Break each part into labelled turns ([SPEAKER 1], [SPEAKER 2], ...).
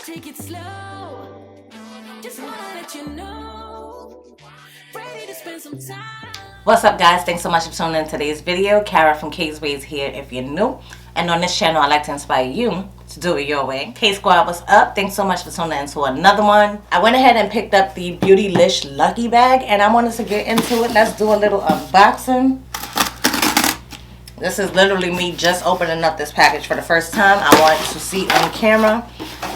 [SPEAKER 1] take it slow. Just wanna let you know. Ready to spend some time.
[SPEAKER 2] What's up, guys? Thanks so much for tuning in today's video. Kara from KSquad here if you're new. And on this channel, I like to inspire you to do it your way. KSquad, what's up? Thanks so much for tuning in to another one. I went ahead and picked up the Beautylish Lucky Bag, and I wanted to get into it. Let's do a little unboxing. This is literally me just opening up this package for the first time. I wanted to see on camera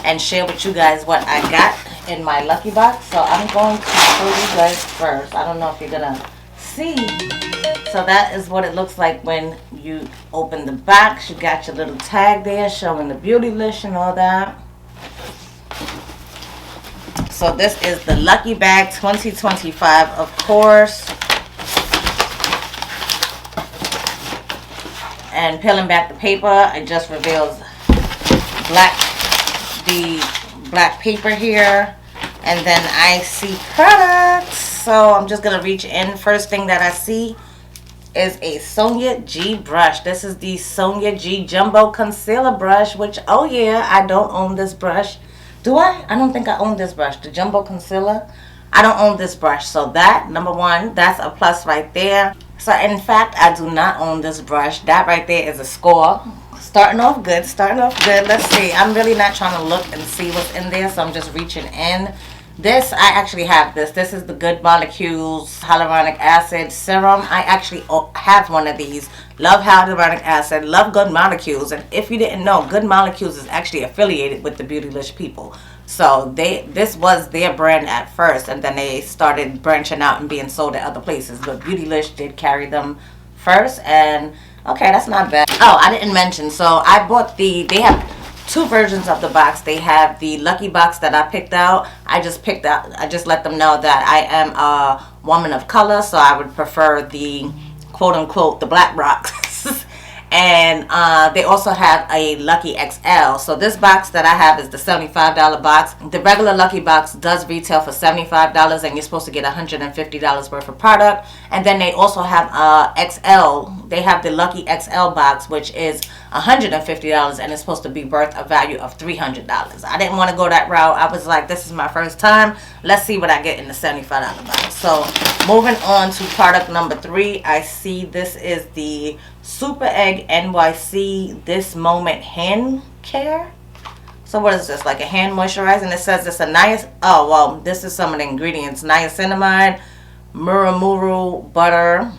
[SPEAKER 2] and share with you guys what I got in my lucky box. So I'm going to show you guys first. I don't know if you're gonna see. So that is what it looks like when you open the box. You got your little tag there showing the Beautylish and all that. So this is the Lucky Bag 2025, of course. And peeling back the paper, it just reveals the black paper here. And then I see products. So I'm just going to reach in. First thing that I see is a Sonia G brush. This is the Sonia G Jumbo Concealer Brush, which, oh yeah, I don't own this brush. Do I? I don't think I own this brush. The Jumbo Concealer. I don't own this brush. So that, number one, that's a plus right there. So in fact, I do not own this brush. That right there is a score. Starting off good, starting off good. Let's see. I'm really not trying to look and see what's in there, so I'm just reaching in. This, I actually have this. This is the Good Molecules Hyaluronic Acid Serum. I actually have one of these. Love hyaluronic acid, love Good Molecules. And if you didn't know, Good Molecules is actually affiliated with the Beautylish people. So this was their brand at first, and then they started branching out and being sold at other places. But Beautylish did carry them first, and okay, that's not bad. Oh, I didn't mention. So I bought they have two versions of the box. They have the lucky box that I picked out. I just let them know that I am a woman of color, so I would prefer the quote unquote the black box. And they also have a Lucky XL. So this box that I have is the $75 box. The regular Lucky box does retail for $75, and you're supposed to get $150 worth of product. And then they also have XL. They have the Lucky XL box, which is $150, and it's supposed to be worth a value of $300. I didn't want to go that route. I was like, this is my first time. Let's see what I get in the $75 box. So moving on to product number 3, I see this is the Super Egg NYC This Moment Hand Care. So what is this, like a hand moisturizer? And it says it's a nice, oh well, this is some of the ingredients: niacinamide, muramuru butter,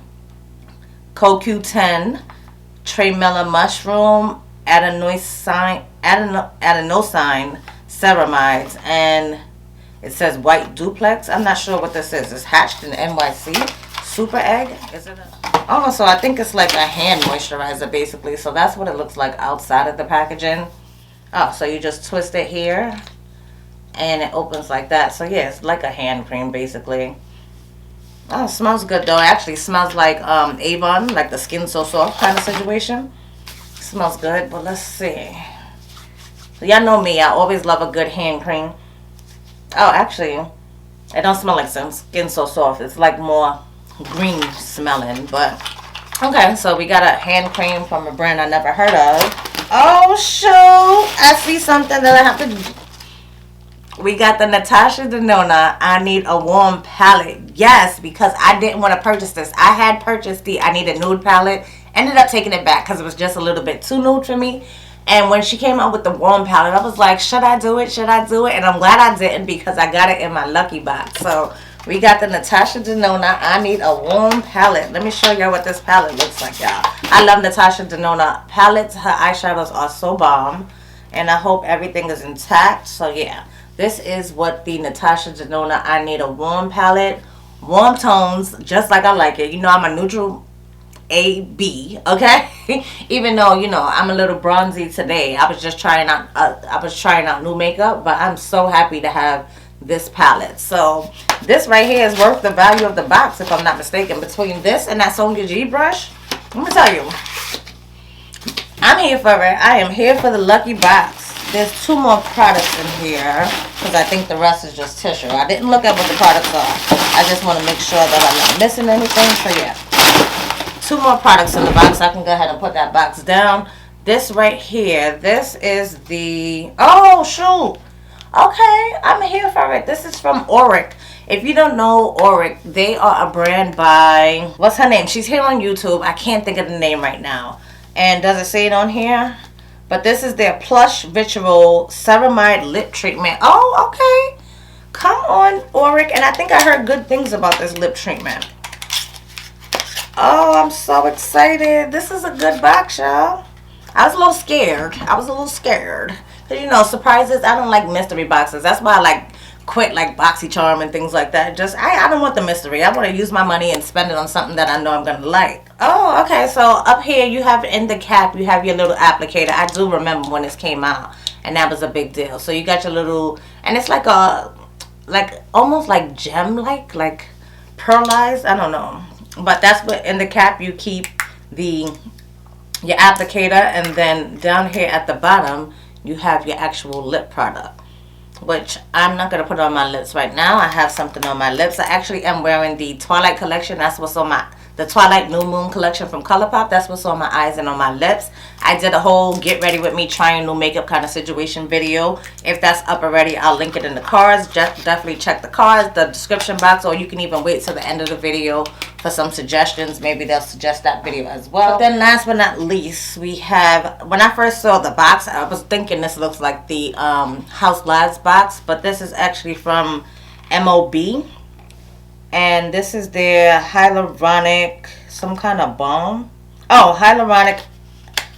[SPEAKER 2] CoQ10, tremella mushroom, adenosine, ceramides, and it says white duplex. I'm not sure what this is. It's hatched in NYC. Super Egg, is it? Oh, so I think it's like a hand moisturizer basically. So that's what it looks like outside of the packaging. Oh, so you just twist it here and it opens like that. So yeah, it's like a hand cream basically. Oh, it smells good though. It actually smells like Avon, like the Skin So Soft kind of situation. It smells good, but let's see. So y'all know me, I always love a good hand cream. Oh, actually, it don't smell like some Skin So Soft. It's like more green smelling, but okay. So we got a hand cream from a brand I never heard of. Oh shoot, I see something that I have to do. We got the Natasha Denona I Need a Warm Palette. Yes, because I didn't want to purchase this. I had purchased the I Need a Nude palette, ended up taking it back because it was just a little bit too nude for me. And when she came out with the warm palette, I was like, should I do it? Should I do it? And I'm glad I didn't, because I got it in my lucky box. So we got the Natasha Denona I Need a Warm Palette. Let me show y'all what this palette looks like, y'all. I love Natasha Denona palettes. Her eyeshadows are so bomb. And I hope everything is intact. So yeah, this is what the Natasha Denona I Need a Warm Palette. Warm tones, just like I like it. You know, I'm a neutral AB, okay? Even though, you know, I'm a little bronzy today. I was just trying out new makeup, but I'm so happy to have this palette. So this right here is worth the value of the box, if I'm not mistaken. Between this and that Sonia G brush, let me tell you, I'm here for it. I am here for the lucky box. There's 2 more products in here, because I think the rest is just tissue. I didn't look at what the products are. I just want to make sure that I'm not missing anything. So yeah, 2 more products in the box. I can go ahead and put that box down. This right here, this is the, oh shoot, Okay, I'm here for it. This is from AURIC. If you don't know AURIC, they are a brand by, what's her name? She's here on YouTube. I can't think of the name right now. And does it say it on here? But this is their Plush Ritual Ceramide Lip Treatment. Oh, okay. Come on, AURIC. And I think I heard good things about this lip treatment. Oh, I'm so excited. This is a good box, y'all. I was a little scared. Because, you know, surprises, I don't like mystery boxes. That's why I like quit like BoxyCharm and things like that. Just, I don't want the mystery. I want to use my money and spend it on something that I know I'm going to like. Oh, okay. So up here you have in the cap, you have your little applicator. I do remember when this came out. And that was a big deal. So you got your little, and it's like a, like almost like gem-like, like pearlized. I don't know. But that's what in the cap you keep your applicator, and then down here at the bottom you have your actual lip product, which I'm not going to put on my lips right now. I have something on my lips. I actually am wearing the Twilight collection. That's what's on the Twilight New Moon collection from ColourPop. That's what's on my eyes and on my lips. I did a whole get ready with me trying new makeup kind of situation video. If that's up already, I'll link it in the cards. Definitely check the cards, the description box, or you can even wait till the end of the video for some suggestions. Maybe they'll suggest that video as well. But then last but not least, we have, when I first saw the box, I was thinking this looks like the House Labs box, but this is actually from MOB. And this is their Hyaluronic, some kind of balm. Oh, Hyaluronic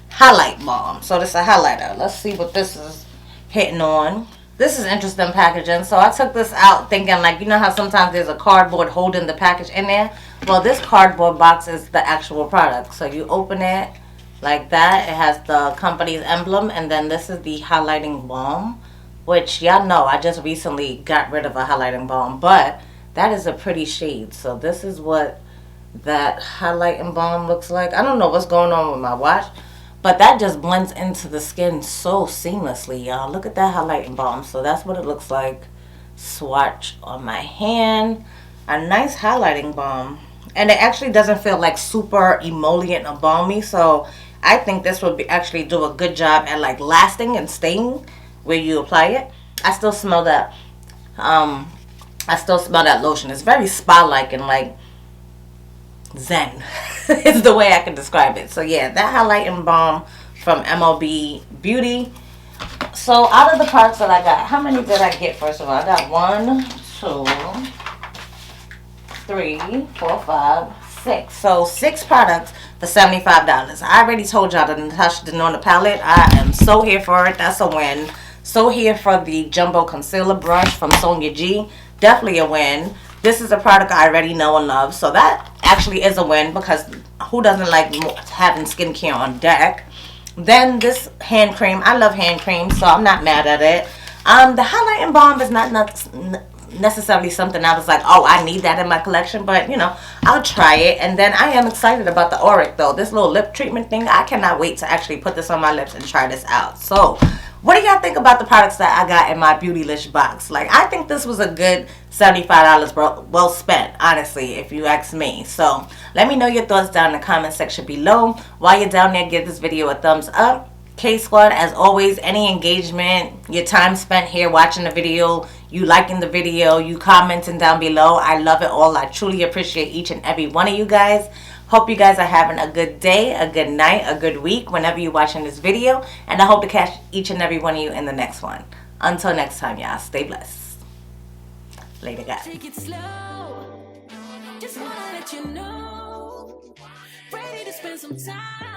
[SPEAKER 2] highlight balm. So this is a highlighter. Let's see what this is hitting on. This is interesting packaging. So I took this out thinking, like, you know how sometimes there's a cardboard holding the package in there? Well, this cardboard box is the actual product. So you open it like that. It has the company's emblem. And then this is the highlighting balm, which y'all know I just recently got rid of a highlighting balm. But that is a pretty shade. So this is what that highlighting balm looks like. I don't know what's going on with my watch, but that just blends into the skin so seamlessly, y'all. Look at that highlighting balm. So that's what it looks like. Swatch on my hand. A nice highlighting balm. And it actually doesn't feel like super emollient or balmy. So I think this would actually do a good job at like lasting and staying where you apply it. I still smell that. I still smell that lotion. It's very spa-like and like zen is the way I can describe it. So yeah, that highlighting balm from MLB Beauty. So out of the products that I got, how many did I get first of all? I got 1, 2, 3, 4, 5, 6. So 6 products for $75. I already told y'all the Natasha Denona palette. I am so here for it. That's a win. So here for the Jumbo Concealer Brush from Sonia G. Definitely a win. This is a product I already know and love. So that actually is a win, because who doesn't like having skincare on deck? Then this hand cream. I love hand cream, so I'm not mad at it. The highlighting balm is not necessarily something I was like, oh, I need that in my collection. But, you know, I'll try it. And then I am excited about the AURIC, though. This little lip treatment thing. I cannot wait to actually put this on my lips and try this out. So what do y'all think about the products that I got in my Beautylish box? Like, I think this was a good $75 well spent, honestly, if you ask me. So let me know your thoughts down in the comment section below. While you're down there, give this video a thumbs up. KSquad, as always, any engagement, your time spent here watching the video, you liking the video, you commenting down below, I love it all. I truly appreciate each and every one of you guys. Hope you guys are having a good day, a good night, a good week whenever you're watching this video. And I hope to catch each and every one of you in the next one. Until next time, y'all, stay blessed. Later, guys.
[SPEAKER 1] Take it slow. Just wanna let you know. Ready to spend some time.